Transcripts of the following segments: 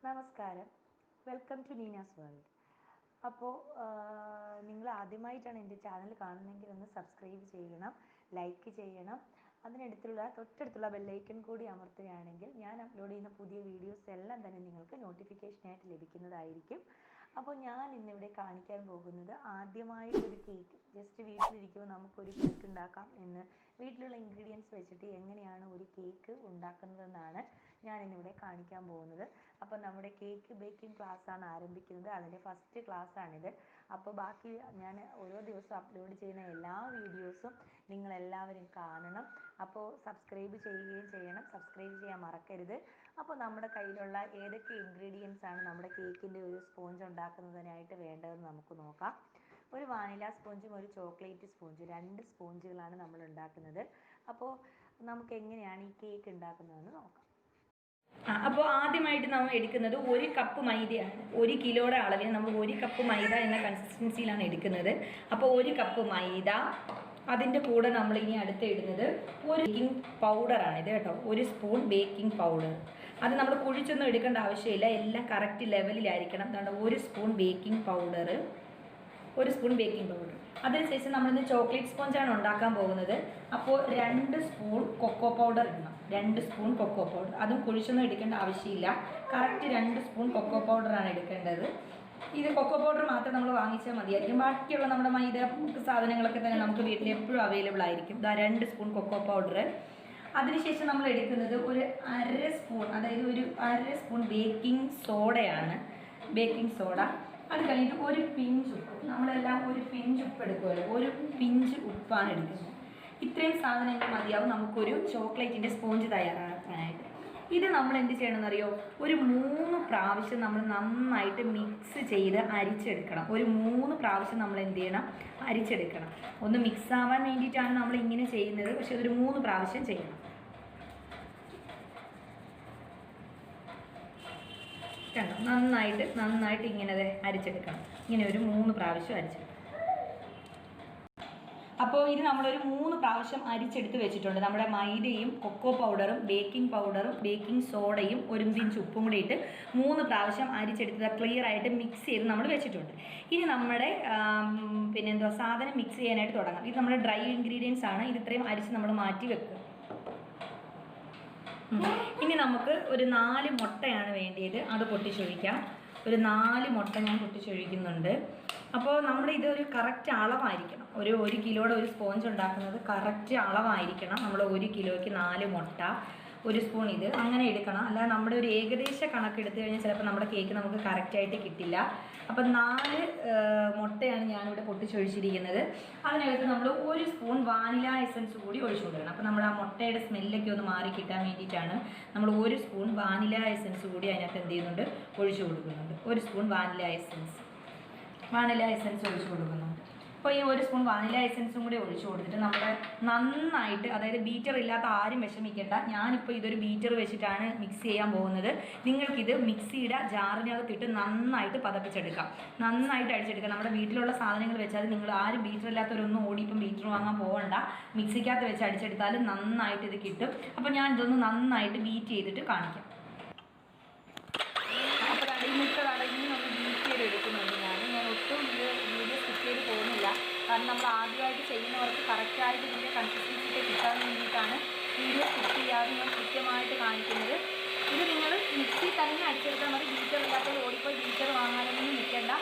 നമസ്കാരം, welcome to നീനാസ് world. അപ്പോൾ നിങ്ങൾ ആദ്യമായിട്ടാണ് എൻ്റെ ചാനൽ കാണുന്നതെങ്കിൽ ഒന്ന് സബ്സ്ക്രൈബ് ചെയ്യണം, ലൈക്ക് ചെയ്യണം. തൊട്ടടുത്തുള്ള ബെല്ലൈക്കൺ കൂടി അമർത്തുകയാണെങ്കിൽ ഞാൻ അപ്ലോഡ് ചെയ്യുന്ന പുതിയ വീഡിയോസ് എല്ലാം തന്നെ നിങ്ങൾക്ക് നോട്ടിഫിക്കേഷനായിട്ട് ലഭിക്കുന്നതായിരിക്കും. അപ്പോൾ ഞാൻ ഇന്നിവിടെ കാണിക്കാൻ പോകുന്നത് ആദ്യമായിട്ടൊരു കേക്ക്, ജസ്റ്റ് വീട്ടിലിരിക്കുമ്പോൾ നമുക്കൊരു കേക്ക് ഉണ്ടാക്കാം എന്ന് വീട്ടിലുള്ള ഇൻഗ്രീഡിയൻസ് വെച്ചിട്ട് എങ്ങനെയാണ് ഒരു കേക്ക് ഉണ്ടാക്കുന്നതെന്നാണ് ഞാൻ ഇന്നിവിടെ കാണിക്കാൻ പോകുന്നത്. അപ്പോൾ നമ്മുടെ കേക്ക് ബേക്കിംഗ് ക്ലാസ്സാണ് ആരംഭിക്കുന്നത്, അതിൻ്റെ ഫസ്റ്റ് ക്ലാസ്സാണിത്. അപ്പോൾ ബാക്കി ഞാൻ ഓരോ ദിവസവും അപ്ലോഡ് ചെയ്യുന്ന എല്ലാ വീഡിയോസും നിങ്ങളെല്ലാവരും കാണണം. അപ്പോൾ സബ്സ്ക്രൈബ് ചെയ്യുകയും ചെയ്യണം, സബ്സ്ക്രൈബ് ചെയ്യാൻ മറക്കരുത്. അപ്പോൾ നമ്മുടെ കയ്യിലുള്ള ഏതൊക്കെ ഇൻഗ്രീഡിയൻസ് ആണ് നമ്മുടെ കേക്കിൻ്റെ ഒരു സ്പോഞ്ച് ഉണ്ടാക്കുന്നതിനായിട്ട് വേണ്ടതെന്ന് നമുക്ക് നോക്കാം. ഒരു വാനില സ്പോഞ്ചും ഒരു ചോക്ലേറ്റ് സ്പോഞ്ചും, 2 സ്പോഞ്ചുകളാണ് നമ്മൾ ഉണ്ടാക്കുന്നത്. അപ്പോൾ നമുക്ക് എങ്ങനെയാണ് ഈ കേക്ക് ഉണ്ടാക്കുന്നതെന്ന് നോക്കാം. അപ്പോൾ ആദ്യമായിട്ട് നമ്മൾ എടുക്കുന്നത് 1 കപ്പ് മൈദയാണ്. 1 കിലോയുടെ അളവിന് നമ്മൾ 1 കപ്പ് മൈദ എന്ന കൺസിസ്റ്റൻസിയിലാണ് എടുക്കുന്നത്. അപ്പോൾ 1 കപ്പ് മൈദ, അതിൻ്റെ കൂടെ നമ്മൾ ഇനി അടുത്ത് ഇടുന്നത് ഒരു ബേക്കിംഗ് പൗഡറാണ് ഇത് കേട്ടോ. 1 സ്പൂൺ ബേക്കിംഗ് പൗഡർ. അത് നമ്മൾ കുഴിച്ചൊന്നും എടുക്കേണ്ട ആവശ്യമില്ല, എല്ലാം കറക്റ്റ് ലെവലിലായിരിക്കണം. അതുകൊണ്ട് 1 spoon baking powder, 1 spoon baking powder. അതിനുശേഷം നമ്മളിന്ന് ചോക്ലേറ്റ് സ്പോഞ്ചാണ് ഉണ്ടാക്കാൻ പോകുന്നത്. അപ്പോൾ 2 സ്പൂൺ കൊക്കോ പൗഡർ ഇടണം. 2 സ്പൂൺ കൊക്കോ പൗഡർ, അതും കുഴിച്ചൊന്നും എടുക്കേണ്ട ആവശ്യമില്ല, കറക്റ്റ് 2 സ്പൂൺ കൊക്കോ പൗഡറാണ് എടുക്കേണ്ടത്. ഇത് കൊക്കോ പൗഡർ മാത്രം നമ്മൾ വാങ്ങിച്ചാൽ മതിയായിരിക്കും. ബാക്കിയുള്ള നമ്മുടെ മൈദ സാധനങ്ങളൊക്കെ തന്നെ നമുക്ക് വീട്ടിൽ എപ്പോഴും അവൈലബിൾ ആയിരിക്കും. 2 സ്പൂൺ കൊക്കോ പൗഡർ. അതിനുശേഷം നമ്മൾ എടുക്കുന്നത് ഒരു 1/2 സ്പൂൺ, അതായത് ഒരു 1/2 സ്പൂൺ ബേക്കിംഗ് സോഡയാണ്, ബേക്കിംഗ് സോഡ. അത് കഴിഞ്ഞിട്ട് ഒരു പിഞ്ച് ഉപ്പ്, നമ്മളെല്ലാം ഒരു പിഞ്ച് ഉപ്പ് എടുക്കുമല്ലോ, ഒരു പിഞ്ച് ഉപ്പാണ് എടുക്കുന്നത്. ഇത്രയും സാധനങ്ങൾ മതിയാവും നമുക്കൊരു ചോക്ലേറ്റിൻ്റെ സ്പോഞ്ച് തയ്യാറാക്കാനായിട്ട്. ഇത് നമ്മൾ എന്ത് ചെയ്യണമെന്നറിയോ, ഒരു 3 പ്രാവശ്യം നമ്മൾ നന്നായിട്ട് മിക്സ് ചെയ്ത് അരിച്ചെടുക്കണം. ഒരു 3 പ്രാവശ്യം നമ്മൾ എന്ത് ചെയ്യണം, അരിച്ചെടുക്കണം. ഒന്ന് മിക്സ് ആവാൻ വേണ്ടിയിട്ടാണ് നമ്മൾ ഇങ്ങനെ ചെയ്യുന്നത്, പക്ഷെ ഒരു 3 പ്രാവശ്യം ചെയ്യണം. കണ്ടോ, നന്നായിട്ട് ഇങ്ങനെ അരിച്ചെടുക്കണം. ഇങ്ങനെ ഒരു 3 പ്രാവശ്യം അരിച്ചെടുക്കണം. അപ്പോൾ ഇത് നമ്മളൊരു 3 പ്രാവശ്യം അരിച്ചെടുത്ത് വെച്ചിട്ടുണ്ട്. നമ്മുടെ മൈദയും കൊക്കോ പൗഡറും ബേക്കിംഗ് പൗഡറും ബേക്കിംഗ് സോഡയും 1 പിഞ്ച് ഉപ്പും കൂടി ഇട്ട് 3 പ്രാവശ്യം അരിച്ചെടുത്ത് ക്ലിയർ ആയിട്ട് മിക്സ് ചെയ്ത് നമ്മൾ വെച്ചിട്ടുണ്ട്. ഇനി നമ്മുടെ സാധനം മിക്സ് ചെയ്യാനായിട്ട് തുടങ്ങാം. ഇത് നമ്മുടെ ഡ്രൈ ഇൻഗ്രീഡിയൻസ് ആണ്, ഇത് ഇത്രയും അരിച്ച് നമ്മൾ മാറ്റി വെക്കുക. ഇനി നമുക്ക് ഒരു 4 മുട്ടയാണ് വേണ്ടിയത്, അത് പൊട്ടിച്ചൊഴിക്കാം. ഒരു 4 മുട്ട ഞാൻ പൊട്ടിച്ചൊഴിക്കുന്നുണ്ട്. അപ്പോൾ നമ്മുടെ ഇതൊരു കറക്റ്റ് അളവായിരിക്കണം. ഒരു കിലോയുടെ ഒരു സ്പോഞ്ച് ഉണ്ടാക്കുന്നത് കറക്റ്റ് അളവായിരിക്കണം. നമ്മൾ 1 കിലോയ്ക്ക് 4 മുട്ട, 1 സ്പൂൺ ഇത് അങ്ങനെ എടുക്കണം. അല്ലാതെ നമ്മുടെ ഒരു ഏകദേശ കണക്ക് എടുത്തു കഴിഞ്ഞാൽ ചിലപ്പോൾ നമ്മുടെ കേക്ക് നമുക്ക് കറക്റ്റായിട്ട് കിട്ടില്ല. അപ്പം 4 മുട്ടയാണ് ഞാനിവിടെ പൊട്ടിച്ചൊഴിച്ചിരിക്കുന്നത്. അതിനകത്ത് നമ്മൾ 1 സ്പൂൺ വാനില എസൻസ് കൂടി ഒഴിച്ചു കൊടുക്കണം. അപ്പോൾ നമ്മൾ ആ മുട്ടയുടെ സ്മെല്ലൊക്കെ ഒന്ന് മാറി കിട്ടാൻ വേണ്ടിയിട്ടാണ് നമ്മൾ 1 സ്പൂൺ വാനില എസൻസ് കൂടി അതിനകത്ത് എന്ത് ചെയ്യുന്നുണ്ട്, ഒഴിച്ചു കൊടുക്കുന്നുണ്ട്. 1 സ്പൂൺ വാനില എസൻസ് ഒഴിച്ചു കൊടുക്കുന്നുണ്ട്. അപ്പോൾ ഈ 1 സ്പൂൺ വാനില എസൻസും കൂടി ഒഴിച്ചു കൊടുത്തിട്ട് നമ്മൾ നന്നായിട്ട്, അതായത് ബീറ്റർ ഇല്ലാത്ത ആരും വിഷമിക്കേണ്ട, ഞാനിപ്പോൾ ഇതൊരു ബീറ്റർ വെച്ചിട്ടാണ് മിക്സ് ചെയ്യാൻ പോകുന്നത്. നിങ്ങൾക്കിത് മിക്സിയുടെ ജാറിനകത്തിട്ട് നന്നായിട്ട് പതപ്പിച്ചെടുക്കാം, നന്നായിട്ട് അടിച്ചെടുക്കാം. നമ്മുടെ വീട്ടിലുള്ള സാധനങ്ങൾ വെച്ചാൽ നിങ്ങൾ ആരും ബീറ്റർ ഇല്ലാത്തവരൊന്നും ഓടിയിപ്പം ബീറ്റർ വാങ്ങാൻ പോകണ്ട, മിക്സിക്കകത്ത് വെച്ച് അടിച്ചെടുത്താൽ നന്നായിട്ട് ഇത് കിട്ടും. അപ്പോൾ ഞാൻ ഇതൊന്ന് നന്നായിട്ട് ബീറ്റ് ചെയ്തിട്ട് കാണിക്കാം. അപ്പോൾ മുട്ട തടങ്ങി നമ്മൾ ബീറ്റ് ചെയ്തെടുക്കുന്നുണ്ട്. ഞാൻ ഒട്ടും ഇത് വീഡിയോ സ്കിപ്പ് ചെയ്ത് പോകുന്നില്ല, കാരണം നമ്മൾ ആദ്യമായിട്ട് ചെയ്യുന്നവർക്ക് കറക്റ്റായിട്ട് ഇതിൻ്റെ കൺസിസ്റ്റൻസിയൊക്കെ കിട്ടാൻ വേണ്ടിയിട്ടാണ് വീഡിയോ സ്കിപ്പ് ചെയ്യാതെ ഞാൻ കൃത്യമായിട്ട് കാണിക്കുന്നത്. ഇത് നിങ്ങൾ മിക്സി തന്നെ അടിച്ചെടുത്താൽ മതി, ബീറ്റർ ഇല്ലാത്തവർ ഓടിപ്പോയി ബീറ്റർ വാങ്ങാനൊന്നും നിൽക്കേണ്ട.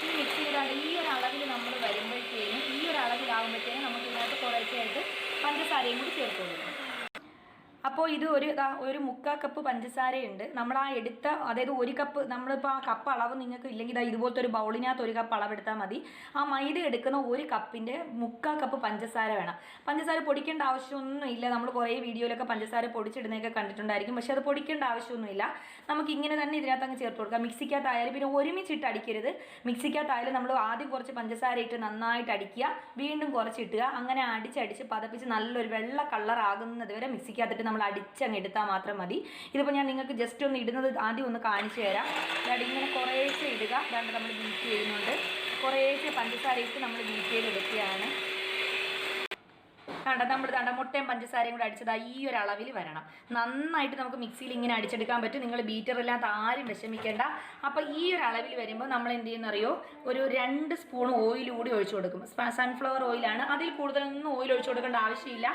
ഈ മിക്സിയുടെ ഈ ഒരു അളവിൽ നമ്മൾ വരുമ്പോഴത്തേനും, ഈ ഒരു അളവിലാകുമ്പോഴത്തേനും നമുക്ക് ഇതിനകത്ത് കുറേശ്ശെയായിട്ട് പഞ്ചസാരയും കൂടി ചേർത്ത് കൊടുക്കും. അപ്പോൾ ഇത് ഒരു 1/4 കപ്പ് പഞ്ചസാരയുണ്ട്. നമ്മൾ ആ എടുത്ത, അതായത് 1 കപ്പ്, നമ്മളിപ്പോൾ ആ കപ്പ് അളവ് നിങ്ങൾക്ക് ഇല്ലെങ്കിൽ ഇതുപോലത്തെ ഒരു ബൗളിനകത്ത് 1 കപ്പ് അളവെടുത്താൽ മതി. ആ മൈദ എടുക്കുന്ന 1 കപ്പിൻ്റെ 1/4 കപ്പ് പഞ്ചസാര വേണം. പഞ്ചസാര പൊടിക്കേണ്ട ആവശ്യമൊന്നുമില്ല. നമ്മൾ കുറേ വീഡിയോയിലൊക്കെ പഞ്ചസാര പൊടിച്ചിടുന്നതൊക്കെ കണ്ടിട്ടുണ്ടായിരിക്കും, പക്ഷേ അത് പൊടിക്കേണ്ട ആവശ്യമൊന്നുമില്ല. നമുക്ക് ഇങ്ങനെ തന്നെ ഇതിനകത്ത് അങ്ങ് ചേർത്ത് കൊടുക്കാം. മിക്സിക്കകത്തായാലും പിന്നെ ഒരുമിച്ചിട്ട് അടിക്കരുത്. മിക്സിക്കകത്തായാലും നമ്മൾ ആദ്യം കുറച്ച് പഞ്ചസാര ഇട്ട് നന്നായിട്ട് അടിക്കുക, വീണ്ടും കുറച്ചിട്ടുക, അങ്ങനെ അടിച്ചടിച്ച് പതപ്പിച്ച് നല്ലൊരു വെള്ള കളർ ആകുന്നത് വരെ മിക്സിക്കകത്തിട്ട് നമ്മൾ അടിച്ചങ്ങ് എടുത്താൽ മാത്രം മതി. ഇതിപ്പോൾ ഞാൻ നിങ്ങൾക്ക് ജസ്റ്റ് ഒന്ന് ഇടുന്നത് ആദ്യം ഒന്ന് കാണിച്ചു തരാം. ഇങ്ങനെ കുറേശ്ശെ ഇടുക, അതാണ്ട് നമ്മൾ ബീറ്റ് ചെയ്യുന്നുണ്ട്. കുറേശ്ശെ പഞ്ചസാര ഇട്ട് നമ്മൾ ബീറ്റ് ചെയ്തെടുക്കുകയാണ്. നമ്മുടെ മുട്ടയും പഞ്ചസാരയും കൂടെ അടിച്ചത് ഈ ഒരു അളവിൽ വരണം. നന്നായിട്ട് നമുക്ക് മിക്സിയിൽ ഇങ്ങനെ അടിച്ചെടുക്കാൻ പറ്റും. നിങ്ങൾ ബീറ്ററില്ലാത്ത ആരും വിഷമിക്കേണ്ട. അപ്പോൾ ഈ ഒരു അളവിൽ വരുമ്പോൾ നമ്മൾ എന്ത് ചെയ്യുന്നറിയോ, ഒരു 2 സ്പൂൺ ഓയിൽ കൂടി ഒഴിച്ചു കൊടുക്കും. സൺഫ്ലവർ ഓയിലാണ്. അതിൽ കൂടുതലൊന്നും ഓയിൽ ഒഴിച്ചു കൊടുക്കേണ്ട ആവശ്യമില്ല.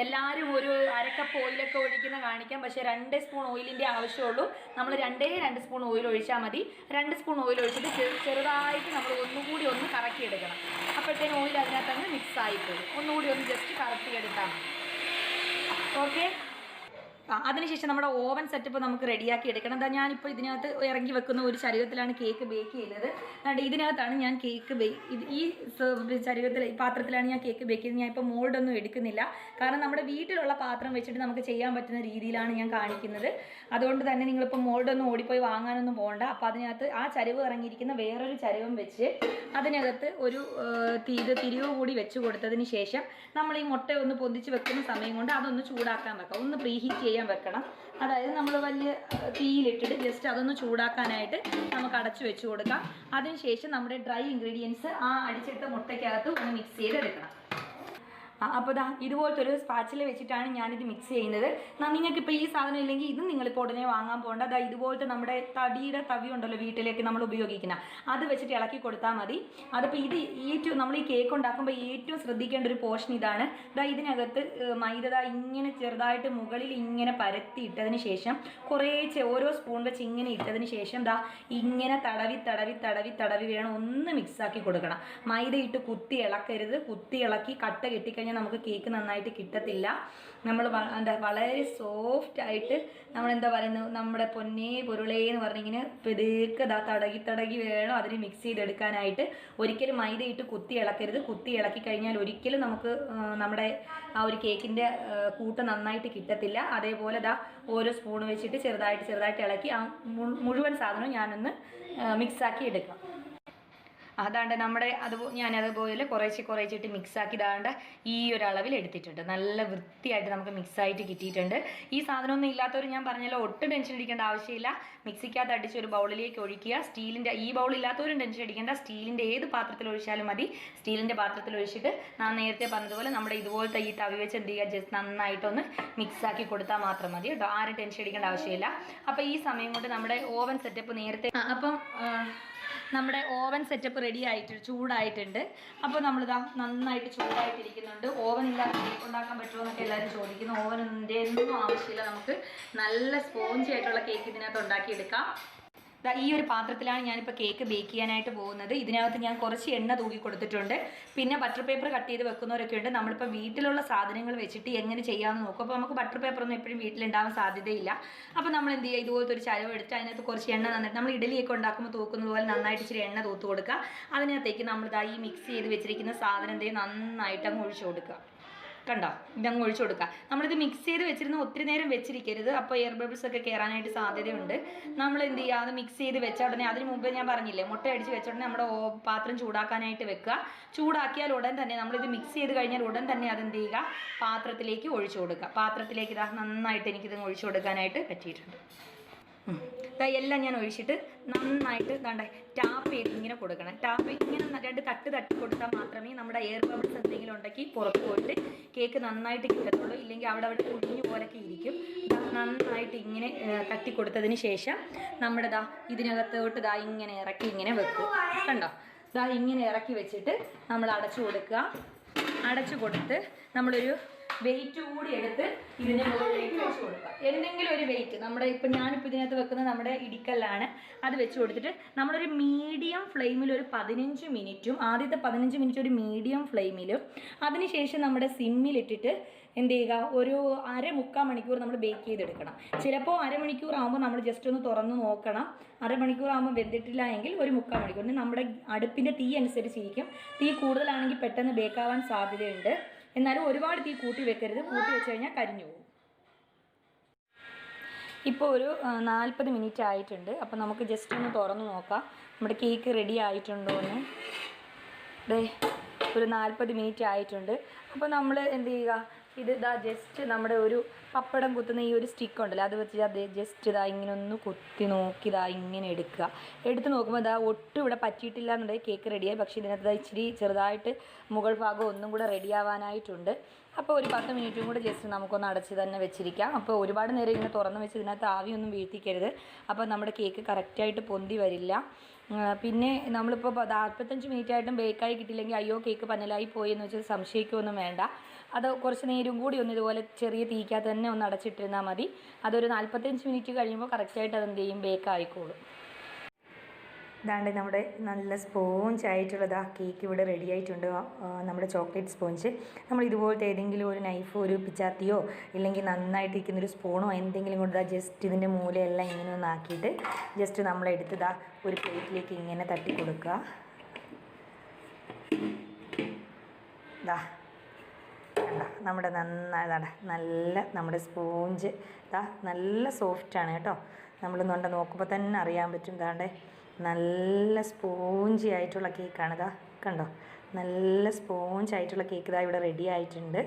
എല്ലാവരും ഒരു അരക്കപ്പ് ഓയിലൊക്കെ ഒഴിക്കുന്ന കാണിക്കാം, പക്ഷേ 2 സ്പൂൺ ഓയിലിൻ്റെ ആവശ്യമുള്ളൂ. നമ്മൾ 2 സ്പൂൺ ഓയിൽ ഒഴിച്ചാൽ മതി. 2 സ്പൂൺ ഓയിൽ ഒഴിച്ചിട്ട് ചെറുതായിട്ട് നമ്മൾ ഒന്നുകൂടി ഒന്ന് കറക്കിയെടുക്കണം. അപ്പോഴത്തേനും ഓയിൽ അതിനകത്തങ്ങ് മിക്സ് ആയിപ്പോകും. ഒന്നുകൂടി ഒന്ന് ജസ്റ്റ് കറക്കിയെടുത്താൽ മതി. ഓക്കെ. അതിനുശേഷം നമ്മുടെ ഓവൻ സെറ്റപ്പ് നമുക്ക് റെഡിയാക്കി എടുക്കണം. എന്താ ഞാനിപ്പോൾ ഇതിനകത്ത് ഇറങ്ങി വെക്കുന്ന ഒരു ചരുവത്തിലാണ് കേക്ക് ബേക്ക് ചെയ്യുന്നത്. അതുകൊണ്ട് ഇതിനകത്താണ് ഞാൻ കേക്ക് ഈ ചരുവത്തിൽ, ഈ പാത്രത്തിലാണ് ഞാൻ കേക്ക് ബേക്ക് ചെയ്യുന്നത്. ഞാൻ ഇപ്പോൾ മോൾഡൊന്നും എടുക്കുന്നില്ല, കാരണം നമ്മുടെ വീട്ടിലുള്ള പാത്രം വെച്ചിട്ട് നമുക്ക് ചെയ്യാൻ പറ്റുന്ന രീതിയിലാണ് ഞാൻ കാണിക്കുന്നത്. അതുകൊണ്ട് തന്നെ നിങ്ങളിപ്പോൾ മോൾഡൊന്നും ഓടിപ്പോയി വാങ്ങാനൊന്നും പോകണ്ട. അപ്പോൾ അതിനകത്ത് ആ ചരുവ് ഇറങ്ങിയിരിക്കുന്ന വേറൊരു ചരുവം വെച്ച് അതിനകത്ത് ഒരു തിരിവ് കൂടി വെച്ച് കൊടുത്തതിന് ശേഷം നമ്മൾ ഈ മുട്ട ഒന്ന് പൊന്തിച്ച് വെക്കുന്ന സമയം കൊണ്ട് അതൊന്ന് ചൂടാക്കാൻ വെക്കാം, ഒന്ന് പ്രീഹീറ്റ് ചെയ്യാൻ വെക്കണം. അതായത് നമ്മൾ വലിയ തീയിലിട്ടിട്ട് ജസ്റ്റ് അതൊന്ന് ചൂടാക്കാനായിട്ട് നമുക്ക് അടച്ചു വെച്ച് കൊടുക്കാം. അതിനുശേഷം നമ്മുടെ ഡ്രൈ ഇൻഗ്രീഡിയൻസ് ആ അടിച്ചെടുത്ത മുട്ടയ്ക്കകത്ത് ഒന്ന് മിക്സ് ചെയ്തെടുക്കണം. അപ്പോൾ ഇതുപോലത്തെ ഒരു സ്പാച്ചില വെച്ചിട്ടാണ് ഞാനിത് മിക്സ് ചെയ്യുന്നത്. നിങ്ങൾക്കിപ്പോൾ ഈ സാധനം ഇല്ലെങ്കിൽ ഇതും നിങ്ങളിപ്പോൾ ഉടനെ വാങ്ങാൻ പോകണ്ട. ഇതുപോലത്തെ നമ്മുടെ തടിയുടെ തവി ഉണ്ടല്ലോ വീട്ടിലേക്ക് നമ്മൾ ഉപയോഗിക്കുന്ന, അത് വെച്ചിട്ട് ഇളക്കി കൊടുത്താൽ മതി. അതിപ്പോൾ ഇത് ഏറ്റവും നമ്മൾ ഈ കേക്ക് ഉണ്ടാക്കുമ്പോൾ ഏറ്റവും ശ്രദ്ധിക്കേണ്ട ഒരു പോർഷൻ ഇതാണ്. ഇതിനകത്ത് മൈദ ഇങ്ങനെ ചെറുതായിട്ട് മുകളിൽ ഇങ്ങനെ പരത്തി ഇട്ടതിന് ശേഷം കുറേശ്ശെ ഓരോ സ്പൂൺ വെച്ച് ഇങ്ങനെ ഇട്ടതിന് ശേഷം ഇങ്ങനെ തടവി വേണം ഒന്ന് മിക്സാക്കി കൊടുക്കണം. മൈദ ഇട്ട് കുത്തി ഇളക്കരുത്. കുത്തി ഇളക്കി കട്ട കെട്ടിക്കഴിഞ്ഞാൽ നമുക്ക് കേക്ക് നന്നായിട്ട് കിട്ടത്തില്ല. നമ്മൾ വളരെ സോഫ്റ്റ് ആയിട്ട് നമ്മളെന്താ പറയുന്നത്, നമ്മുടെ പൊന്നേ പൊരുളേന്ന് പറഞ്ഞിങ്ങനെ പെതുക്കെ തടകി വേണം അതിന് മിക്സ് ചെയ്തെടുക്കാനായിട്ട്. ഒരിക്കലും മൈദ ഇട്ട് കുത്തി ഇളക്കരുത്. കുത്തി ഇളക്കി കഴിഞ്ഞാൽ ഒരിക്കലും നമുക്ക് നമ്മുടെ ആ ഒരു കേക്കിൻ്റെ കൂട്ട് നന്നായിട്ട് കിട്ടത്തില്ല. അതേപോലെ ഓരോ സ്പൂൺ വെച്ചിട്ട് ചെറുതായിട്ട് ഇളക്കി ആ മുഴുവൻ സാധനവും ഞാനൊന്ന് മിക്സാക്കി എടുക്കാം. അതാണ്ട് നമ്മുടെ ഞാനതുപോലെ കുറേശ്ശിട്ട് മിക്സാക്കി ഈ ഒരു അളവിൽ എടുത്തിട്ടുണ്ട്. നല്ല വൃത്തിയായിട്ട് നമുക്ക് മിക്സായിട്ട് കിട്ടിയിട്ടുണ്ട്. ഈ സാധനമൊന്നും ഇല്ലാത്തവർ ഞാൻ പറഞ്ഞല്ലോ ഒട്ടും ടെൻഷൻ അടിക്കേണ്ട ആവശ്യമില്ല. മിക്സിക്കകത്ത് അടിച്ച് ഒരു ബൗളിലേക്ക് ഒഴിക്കുക. സ്റ്റീലിൻ്റെ ഈ ബൗളില്ലാത്തവരും ടെൻഷൻ അടിക്കേണ്ട. സ്റ്റീലിൻ്റെ ഏത് പാത്രത്തിൽ ഒഴിച്ചാലും മതി. സ്റ്റീലിൻ്റെ പാത്രത്തിൽ ഒഴിച്ചിട്ട് ഞാൻ നേരത്തെ പറഞ്ഞതുപോലെ നമ്മുടെ ഇതുപോലത്തെ ഈ തവി വെച്ച് എന്ത് ചെയ്യുക, ജസ്റ്റ് നന്നായിട്ടൊന്ന് മിക്സാക്കി കൊടുത്താൽ മാത്രം മതി കേട്ടോ. ആരും ടെൻഷൻ അടിക്കേണ്ട ആവശ്യമില്ല. അപ്പോൾ ഈ സമയം കൊണ്ട് നമ്മുടെ ഓവൻ സെറ്റപ്പ് നേരത്തെ നമ്മുടെ ഓവൻ സെറ്റപ്പ് റെഡി ആയിട്ട് ചൂടായിട്ടുണ്ട്. അപ്പോൾ നമ്മളിതാ നന്നായിട്ട് ചൂടായിട്ടിരിക്കുന്നുണ്ട്. ഓവൻ ഇല്ലാതെ കേക്ക് ഉണ്ടാക്കാൻ പറ്റുമോ എന്നൊക്കെ എല്ലാവരും ചോദിക്കുന്നു. ഓവനിൻ്റെ ഒന്നും ആവശ്യമില്ല. നമുക്ക് നല്ല സ്പോഞ്ചി ആയിട്ടുള്ള കേക്ക് ഇതിനകത്ത് ഉണ്ടാക്കിയെടുക്കാം. ഈ ഒരു പാത്രത്തിലാണ് ഞാനിപ്പോൾ കേക്ക് ബേക്ക് ചെയ്യാനായിട്ട് പോകുന്നത്. ഇതിനകത്ത് ഞാൻ കുറച്ച് എണ്ണ തൂക്കി കൊടുത്തിട്ടുണ്ട്. പിന്നെ ബട്ടർ പേപ്പർ കട്ട് ചെയ്ത് വെക്കുന്നവരൊക്കെ ഉണ്ട്. നമ്മളിപ്പോൾ വീട്ടിലുള്ള സാധനങ്ങൾ വെച്ചിട്ട് എങ്ങനെ ചെയ്യാമെന്ന് നോക്കും. അപ്പോൾ നമുക്ക് ബട്ടർ പേപ്പറൊന്നും എപ്പോഴും വീട്ടിലുണ്ടാവാൻ സാധ്യതയില്ല. അപ്പോൾ നമ്മൾ എന്ത് ചെയ്യുക, ഇതുപോലത്തെ ഒരു ചരവ് എടുത്ത് അതിനകത്ത് കുറച്ച് എണ്ണ നന്നായിട്ട് നമ്മൾ ഇഡലിയൊക്കെ ഉണ്ടാക്കുമ്പോൾ തൂക്കുന്നത് പോലെ നന്നായിട്ട് ഇച്ചിരി എണ്ണ തൂത്ത് കൊടുക്കുക. അതിനകത്തേക്ക് നമ്മൾ ഈ മിക്സ് ചെയ്ത് വെച്ചിരിക്കുന്ന സാധനം നന്നായിട്ട് അങ്ങ് ഒഴിച്ചു കൊടുക്കുക. കണ്ടോ, ഇതങ്ങ് ഒഴിച്ചു കൊടുക്കുക. നമ്മളിത് മിക്സ് ചെയ്ത് വെച്ചിരുന്ന ഒത്തിരി നേരം വെച്ചിരിക്കരുത്. അപ്പോൾ എയർ ബബിൾസ് ഒക്കെ കയറാനായിട്ട് സാധ്യതയുണ്ട്. നമ്മൾ എന്ത് ചെയ്യുക, അത് മിക്സ് ചെയ്ത് വെച്ച ഉടനെ, അതിന് മുമ്പ് ഞാൻ പറഞ്ഞില്ലേ മുട്ട അടിച്ച് വെച്ച ഉടനെ നമ്മുടെ പാത്രം ചൂടാക്കാനായിട്ട് വെക്കുക. ചൂടാക്കിയാൽ ഉടൻ തന്നെ നമ്മളിത് മിക്സ് ചെയ്ത് കഴിഞ്ഞാൽ ഉടൻ തന്നെ അതെന്ത് ചെയ്യുക, പാത്രത്തിലേക്ക് ഒഴിച്ചു കൊടുക്കുക. പാത്രത്തിലേക്ക് നന്നായിട്ട് എനിക്കിത് ഒഴിച്ചു കൊടുക്കാനായിട്ട് പറ്റിയിട്ടുണ്ട്. എല്ലാം ഞാൻ ഒഴിച്ചിട്ട് നന്നായിട്ട് ടാപ്പ് ചെയ്ത് ഇങ്ങനെ കൊടുക്കണം. ടാപ്പ് ഇങ്ങനെ 2 തട്ട് കൊടുത്താൽ മാത്രമേ നമ്മുടെ എയർ ബബിൾസ് എന്തെങ്കിലും ഉണ്ടെങ്കിൽ പുറത്ത് പോയിട്ട് കേക്ക് നന്നായിട്ട് കിട്ടത്തുള്ളൂ. ഇല്ലെങ്കിൽ അവിടെ കുഞ്ഞു പോലൊക്കെ ഇരിക്കും. നന്നായിട്ട് ഇങ്ങനെ തട്ടി കൊടുത്തതിന് ശേഷം നമ്മുടെ ഇതിനകത്തോട്ട് ഇങ്ങനെ ഇറക്കി ഇങ്ങനെ വെക്കും. കണ്ടോ, ഇങ്ങനെ ഇറക്കി വെച്ചിട്ട് നമ്മൾ അടച്ചു കൊടുക്കുക. അടച്ചു കൊടുത്ത് നമ്മളൊരു വെയിറ്റ് കൂടി എടുത്ത് ഇതിന് മുകളിലേക്ക് വെച്ച് കൊടുക്കുക. എന്തെങ്കിലും ഒരു വെയിറ്റ് നമ്മുടെ ഞാനിപ്പോൾ ഇതിനകത്ത് വെക്കുന്നത് നമ്മുടെ ഇടിക്കല്ലാണ്. അത് വെച്ച് കൊടുത്തിട്ട് നമ്മളൊരു മീഡിയം ഫ്ലെയിമിൽ ഒരു 15 മിനിറ്റും, ആദ്യത്തെ 15 മിനിറ്റ് ഒരു മീഡിയം ഫ്ലെയിമിലും, അതിനുശേഷം നമ്മുടെ സിമ്മിലിട്ടിട്ട് എന്ത് ചെയ്യുക, ഒരു മുക്കാൽ മണിക്കൂർ നമ്മൾ ബേക്ക് ചെയ്തെടുക്കണം. ചിലപ്പോൾ അരമണിക്കൂർ ആകുമ്പോൾ നമ്മൾ ജസ്റ്റ് ഒന്ന് തുറന്ന് നോക്കണം. അരമണിക്കൂർ ആകുമ്പോൾ വെന്തിട്ടില്ല എങ്കിൽ ഒരു മുക്കാൽ മണിക്കൂറിന് നമ്മുടെ അടുപ്പിൻ്റെ തീ അനുസരിച്ചിരിക്കും. തീ കൂടുതലാണെങ്കിൽ പെട്ടെന്ന് ബേക്കാവാൻ സാധ്യതയുണ്ട്. എന്നാലും ഒരുപാട് തീ കൂട്ടി വെക്കരുത്. കൂട്ടി വെച്ച് കഴിഞ്ഞാൽ കരിഞ്ഞു പോകും. ഇപ്പോൾ ഒരു 40 മിനിറ്റ് ആയിട്ടുണ്ട്. അപ്പോൾ നമുക്ക് ജസ്റ്റ് ഒന്ന് തുറന്ന് നോക്കാം നമ്മുടെ കേക്ക് റെഡി ആയിട്ടുണ്ടോ എന്ന്. ഒരു 40 മിനിറ്റ് ആയിട്ടുണ്ട്. അപ്പോൾ നമ്മൾ എന്ത് ചെയ്യുക, ഇത് ഇതാ ജസ്റ്റ് നമ്മുടെ ഒരു പപ്പടം കുത്തുന്ന ഈ ഒരു സ്റ്റിക്ക് ഉണ്ടല്ലോ അത് വെച്ച് അത് ജസ്റ്റ് ഇതാ ഇങ്ങനെ ഒന്ന് കുത്തി നോക്കി ഇതാ ഇങ്ങനെ എടുക്കുക. എടുത്ത് നോക്കുമ്പോൾ ഇതാ ഒട്ടും ഇവിടെ പറ്റിയിട്ടില്ല എന്നുണ്ടെങ്കിൽ കേക്ക് റെഡിയായി. പക്ഷേ ഇതിനകത്ത് ഇച്ചിരി ചെറുതായിട്ട് മുകൾ ഭാഗം ഒന്നും കൂടെ റെഡിയാവാനായിട്ടുണ്ട്. അപ്പോൾ ഒരു 10 മിനിറ്റും കൂടെ ജസ്റ്റ് നമുക്കൊന്ന് അടച്ച് തന്നെ വെച്ചിരിക്കാം. അപ്പോൾ ഒരുപാട് നേരം ഇങ്ങനെ തുറന്ന് വെച്ച് ഇതിനകത്ത് ആവിയൊന്നും വീഴ്ത്തിക്കരുത്. അപ്പോൾ നമ്മുടെ കേക്ക് കറക്റ്റായിട്ട് പൊന്തി വരില്ല. പിന്നെ നമ്മളിപ്പോൾ 45 മിനിറ്റ് ആയിട്ടും ബേക്കായി കിട്ടിയില്ലെങ്കിൽ അയ്യോ കേക്ക് പന്നലായി പോയി എന്ന് വെച്ചാൽ സംശയിക്കുകയൊന്നും വേണ്ട. അത് കുറച്ച് നേരം കൂടി ഒന്ന് ഇതുപോലെ ചെറിയ തീക്കകത്ത് തന്നെ ഒന്ന് അടച്ചിട്ടിരുന്നാൽ മതി. അതൊരു 45 മിനിറ്റ് കഴിയുമ്പോൾ കറക്റ്റായിട്ട് അതെന്ത് ചെയ്യും, ബേക്കായിക്കോളും. ഇതാണ്ട് നമ്മുടെ നല്ല സ്പോഞ്ച് ആയിട്ടുള്ളതാ കേക്ക് ഇവിടെ റെഡി ആയിട്ടുണ്ട്. നമ്മുടെ ചോക്ലേറ്റ് സ്പോഞ്ച് നമ്മൾ ഇതുപോലത്തെ ഏതെങ്കിലും ഒരു നൈഫോ ഒരു പിച്ചാത്തിയോ ഇല്ലെങ്കിൽ നന്നായിട്ടിരിക്കുന്നൊരു സ്പൂണോ എന്തെങ്കിലും കൊണ്ട് ജസ്റ്റ് ഇതിൻ്റെ മൂലയെല്ലാം ഇങ്ങനെ ഒന്ന് ആക്കിയിട്ട് ജസ്റ്റ് നമ്മളെടുത്തതാ ഒരു പ്ലേറ്റിലേക്ക് ഇങ്ങനെ തട്ടി കൊടുക്കുക. ഇതാ നമ്മുടെ നന്നായതാണ് നല്ല നമ്മുടെ സ്പോഞ്ച് ഇതാ നല്ല സോഫ്റ്റാണ് കേട്ടോ. നമ്മൾ നോക്കുമ്പോൾ തന്നെ അറിയാൻ പറ്റും. ഇതാണ്ടേ നല്ല സ്പോഞ്ചി ആയിട്ടുള്ള കേക്കാണ്. ഇതാ കണ്ടോ, നല്ല സ്പോഞ്ച് ആയിട്ടുള്ള കേക്ക് ഇതാ ഇവിടെ റെഡി ആയിട്ടുണ്ട്.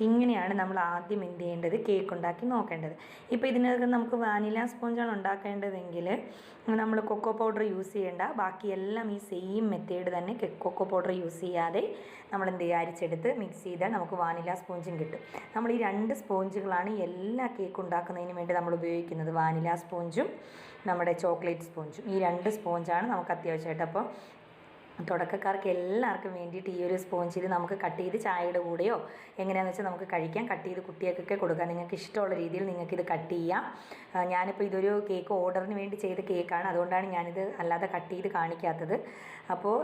ഇങ്ങനെയാണ് നമ്മൾ ആദ്യം എന്ത് ചെയ്യേണ്ടത്, കേക്ക് ഉണ്ടാക്കി നോക്കേണ്ടത്. ഇപ്പോൾ ഇതിനകത്ത് നമുക്ക് വാനില സ്പോഞ്ചാണ് ഉണ്ടാക്കേണ്ടതെങ്കിൽ നമ്മൾ കൊക്കോ പൗഡർ യൂസ് ചെയ്യേണ്ട. ബാക്കിയെല്ലാം ഈ സെയിം മെത്തേഡ് തന്നെ കൊക്കോ പൗഡർ യൂസ് ചെയ്യാതെ നമ്മൾ എന്ത് ചെയ്യുക, അരിച്ചെടുത്ത് മിക്സ് ചെയ്താൽ നമുക്ക് വാനില സ്പോഞ്ചും കിട്ടും. നമ്മൾ ഈ 2 സ്പോഞ്ചുകളാണ് എല്ലാ കേക്ക് ഉണ്ടാക്കുന്നതിന് വേണ്ടി നമ്മൾ ഉപയോഗിക്കുന്നത്. വാനില സ്പോഞ്ചും നമ്മുടെ ചോക്ലേറ്റ് സ്പോഞ്ചും. ഈ 2 സ്പോഞ്ചാണ് നമുക്ക് അത്യാവശ്യമായിട്ട്. അപ്പോൾ തുടക്കക്കാർക്ക് എല്ലാവർക്കും വേണ്ടിയിട്ട് ഈ ഒരു സ്പോഞ്ച് ഇത് നമുക്ക് കട്ട് ചെയ്ത് ചായയുടെ കൂടെയോ എങ്ങനെയാണെന്ന് വെച്ചാൽ നമുക്ക് കഴിക്കാം. കട്ട് ചെയ്ത് കുട്ടികൾക്കൊക്കെ കൊടുക്കാം. നിങ്ങൾക്ക് ഇഷ്ടമുള്ള രീതിയിൽ നിങ്ങൾക്കിത് കട്ട് ചെയ്യാം. ഞാനിപ്പോൾ ഇതൊരു കേക്ക് ഓർഡറിന് വേണ്ടി ചെയ്ത കേക്കാണ്, അതുകൊണ്ടാണ് ഞാനിത് അല്ലാതെ കട്ട് ചെയ്ത് കാണിക്കാത്തത്. അപ്പോൾ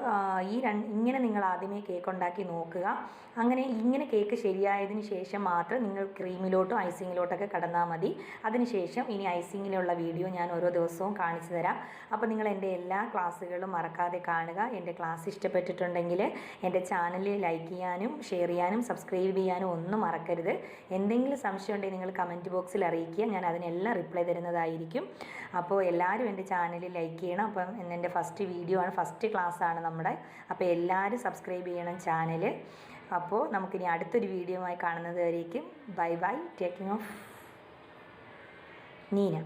ഇങ്ങനെ നിങ്ങൾ ആദ്യമേ കേക്ക് ഉണ്ടാക്കി നോക്കുക. ഇങ്ങനെ കേക്ക് ശരിയായതിന് ശേഷം മാത്രം നിങ്ങൾ ക്രീമിലോട്ടും ഐസിങ്ങിലോട്ടൊക്കെ കടന്നാൽ മതി. അതിനുശേഷം ഇനി ഐസിങ്ങിലുള്ള വീഡിയോ ഞാൻ ഓരോ ദിവസവും കാണിച്ചു തരാം. അപ്പോൾ നിങ്ങൾ എൻ്റെ എല്ലാ ക്ലാസ്സുകളും മറക്കാതെ കാണുക. എൻ്റെ ക്ലാസ് ഇഷ്ടപ്പെട്ടിട്ടുണ്ടെങ്കിൽ എൻ്റെ ചാനൽ ലൈക്ക് ചെയ്യാനും ഷെയർ ചെയ്യാനും സബ്സ്ക്രൈബ് ചെയ്യാനും ഒന്നും മറക്കരുത്. എന്തെങ്കിലും സംശയം ഉണ്ടെങ്കിൽ നിങ്ങൾ കമൻറ്റ് ബോക്സിൽ അറിയിക്കുക, ഞാൻ അതിനെല്ലാം റിപ്ലൈ തരുന്നതായിരിക്കും. അപ്പോൾ എല്ലാവരും എൻ്റെ ചാനൽ ലൈക്ക് ചെയ്യണം. അപ്പം എൻ്റെ ഫസ്റ്റ് വീഡിയോ ആണ്, ഫസ്റ്റ് ക്ലാസ്സാണ് നമ്മുടെ. അപ്പോൾ എല്ലാവരും സബ്സ്ക്രൈബ് ചെയ്യണം ചാനൽ. അപ്പോൾ നമുക്കിനി അടുത്തൊരു വീഡിയോ ആയി കാണുന്നത് വരേക്കും bye bye. Taking of, Neena.